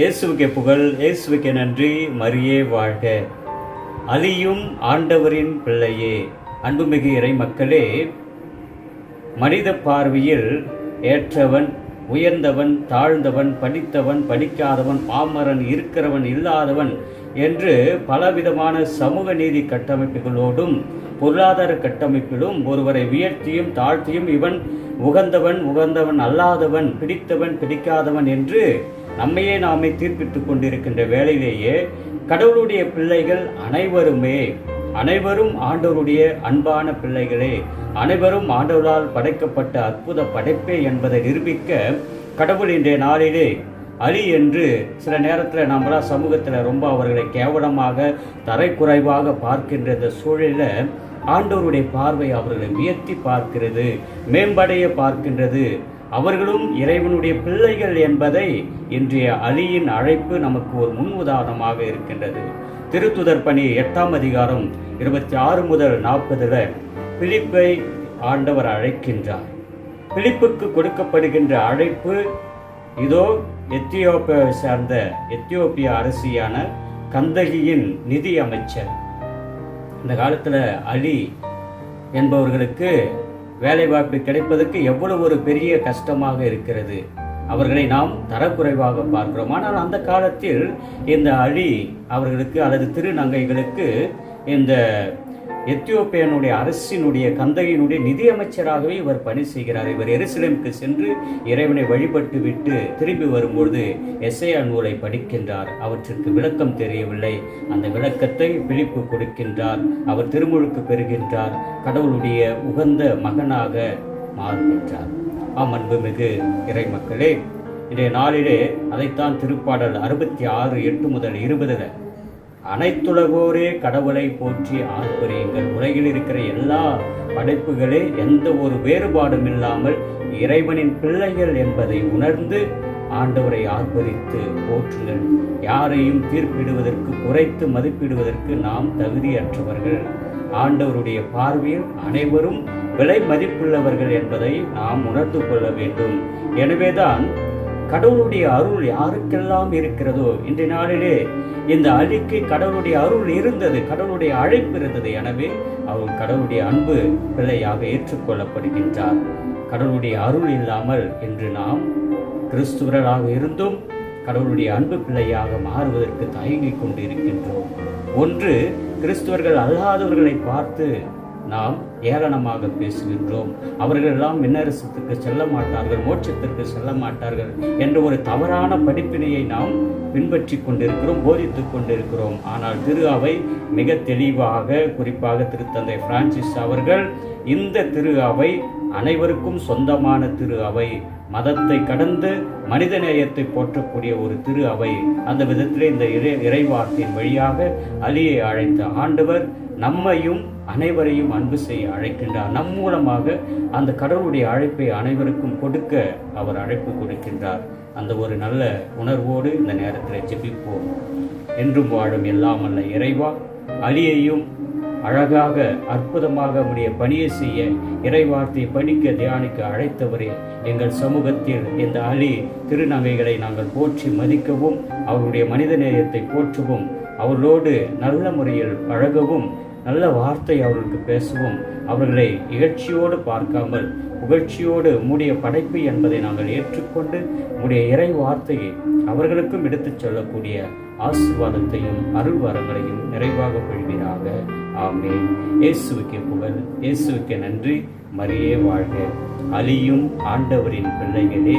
இயேசுவுக்கே புகழ், இயேசுவுக்கே நன்றி, மரியே வாழ்க. அலியும் ஆண்டவரின் பிள்ளையே. அன்புமிகு இறை மக்களே, மனித பார்வையில் ஏற்றவன், உயர்ந்தவன், தாழ்ந்தவன், படித்தவன், படிக்காதவன், பாமரன், இருக்கிறவன், இல்லாதவன் என்று பலவிதமான சமூக நீதி கட்டமைப்புகளோடும் பொருளாதார கட்டமைப்பிலும் ஒருவரை உயர்த்தியும் தாழ்த்தியும் இவன் உகந்தவன், உகந்தவன் அல்லாதவன், பிடித்தவன், பிடிக்காதவன் என்று நம்மையே நாமே தீர்ப்பிட்டுக் கொண்டிருக்கின்ற வேளையிலேயே கடவுளுடைய பிள்ளைகள் அனைவரும் ஆண்டவருடைய அன்பான பிள்ளைகளே, அனைவரும் ஆண்டவரால் படைக்கப்பட்ட அற்புத படைப்பே என்பதை நிரூபிக்க கடவுள் இன்றைய நாளிலே அலி என்று சில நேரத்தில் நம்மளாம் சமூகத்தில் ரொம்ப அவர்களை கேவலமாக தரைக்குறைவாக பார்க்கின்ற இந்த சூழலில் ஆண்டவருடைய பார்வை அவர்களை உயர்த்தி பார்க்கிறது, மேம்படைய பார்க்கின்றது. அவர்களும் இறைவனுடைய பிள்ளைகள் என்பதை இன்றைய அலியின் அழைப்பு நமக்கு ஒரு முன் உதாரணமாக இருக்கின்றது. திருத்துதர் பணி 8ஆம் அதிகாரம் 26 முதல் 40 பிலிப்பை ஆண்டவர் அழைக்கின்றார். பிலிப்புக்கு கொடுக்கப்படுகின்ற அழைப்பு இதோ எத்தியோப்பியாவை சார்ந்த எத்தியோப்பிய அரசியான கந்தகியின் நிதி அமைச்சர். இந்த காலத்தில் அலி என்பவர்களுக்கு வேலைவாய்ப்பு கிடைப்பதற்கு எவ்வளவு ஒரு பெரிய கஷ்டமாக இருக்கிறது. அவர்களை நாம் தரக்குறைவாக பார்க்கிறோம். ஆனால் அந்த காலத்தில் இந்த அலி அவர்களுக்கு அல்லது திருநங்கைகளுக்கு இந்த எத்தியோப்பியனுடைய அரசினுடைய கந்தகியினுடைய நிதியமைச்சராகவே இவர் பணி செய்கிறார். இவர் எருசலேமுக்கு சென்று இறைவனை வழிபட்டு விட்டு திரும்பி வரும்பொழுது எசேயா நூலை படிக்கின்றார். அவற்றுக்கு விளக்கம் தெரியவில்லை. அந்த விளக்கத்தை பிலிப்பு கொடுக்கின்றார். அவர் திருமுழுக்கு பெறுகின்றார். கடவுளுடைய உகந்த மகனாக மாறுகின்றார். அன்புமிகு இறை மக்களே, இன்றைய நாளிலே அதைத்தான் திருப்பாடல் 66:8 முதல் 20 அனைத்துலகோரே கடவுளை போற்றி ஆர்ப்பரியுங்கள். உலகில் இருக்கிற எல்லா படைப்புகளே எந்த ஒரு வேறுபாடும் இல்லாமல் இறைவனின் பிள்ளைகள் என்பதை உணர்ந்து ஆண்டவரை ஆர்ப்பரித்து போற்றுங்கள். யாரையும் தீர்ப்பிடுவதற்கு, குறைத்து மதிப்பிடுவதற்கு நாம் தகுதியற்றவர்கள். ஆண்டவருடைய பார்வையில் அனைவரும் விலை மதிப்புள்ளவர்கள் என்பதை நாம் உணர்ந்து கொள்ள வேண்டும். எனவேதான் கடவுளுடைய அருள் யாருக்கெல்லாம் இருக்கிறதோ, இன்றைய நாளிலே இந்த அலிக்கு கடவுளுடைய அருள் இருந்தது, கடவுளுடைய அழைப்பு இருந்தது. எனவே அவர் கடவுளுடைய அன்பு பிள்ளையாக ஏற்றுக்கொள்ளப்படுகின்றார். கடவுளுடைய அருள் இல்லாமல் இன்று நாம் கிறிஸ்துவர்களாக இருந்தும் கடவுளுடைய அன்பு பிள்ளையாக மாறுவதற்கு தயங்கிக் கொண்டு இருக்கின்றோம். ஒன்று, கிறிஸ்துவர்கள் அல்லாதவர்களை பார்த்து நாம் ஏளனமாக பேசுகின்றோம். அவர்கள் எல்லாம் விண்ணரசத்துக்கு செல்ல மாட்டார்கள், மோட்சத்திற்கு செல்ல மாட்டார்கள் என்ற ஒரு தவறான படிப்பினையை நாம் பின்பற்றி கொண்டிருக்கிறோம், போதித்துக் கொண்டிருக்கிறோம். ஆனால் திரு அவை மிக தெளிவாக, குறிப்பாக திருத்தந்தை பிரான்சிஸ் அவர்கள் இந்த திரு அவை அனைவருக்கும் சொந்தமான திரு அவை, மதத்தை கடந்து மனித நேயத்தை போற்றக்கூடிய ஒரு திரு அவை. அந்த விதத்திலே இந்த இறைவார்த்தையின் வழியாக அலியை அழைத்த ஆண்டவர் நம்மையும் அனைவரையும் அன்பு செய்ய அழைக்கின்றார். நம் மூலமாக அந்த கடவுளுடைய அழைப்பை அனைவருக்கும் கொடுக்க அவர் அழைப்பு கொடுக்கின்றார். அந்த ஒரு நல்ல உணர்வோடு இந்த நேரத்தில் ஜெபிப்போம். என்றும் வாழும் எல்லாம் அல்ல இறைவா, அலியையும் அழகாக அற்புதமாக உடைய பணியை செய்ய, இறைவார்த்தை படிக்க, தியானிக்க அழைத்தவரே, எங்கள் சமூகத்தில் இந்த அலி திருநங்கைகளை நாங்கள் போற்றி மதிக்கவும், அவருடைய மனித நேயத்தை போற்றவும், அவர்களோடு நல்ல முறையில் பழகவும், நல்ல வார்த்தை அவர்களுக்கு பேசவும், அவர்களை இகழ்ச்சியோடு பார்க்காமல் புகழ்ச்சியோடு உம்முடைய படைப்பு என்பதை நாங்கள் ஏற்றுக்கொண்டு உம்முடைய இறை வார்த்தையை அவர்களுக்கும் எடுத்துச் சொல்லக்கூடிய ஆசீர்வாதத்தையும் அருள் வரங்களையும் நிறைவாக பொழிவீராக. ஆமென். இயேசுவுக்கே புகழ், இயேசுவுக்கே நன்றி, மரியே வாழ்க. அலியும் ஆண்டவரின் பிள்ளைகளே.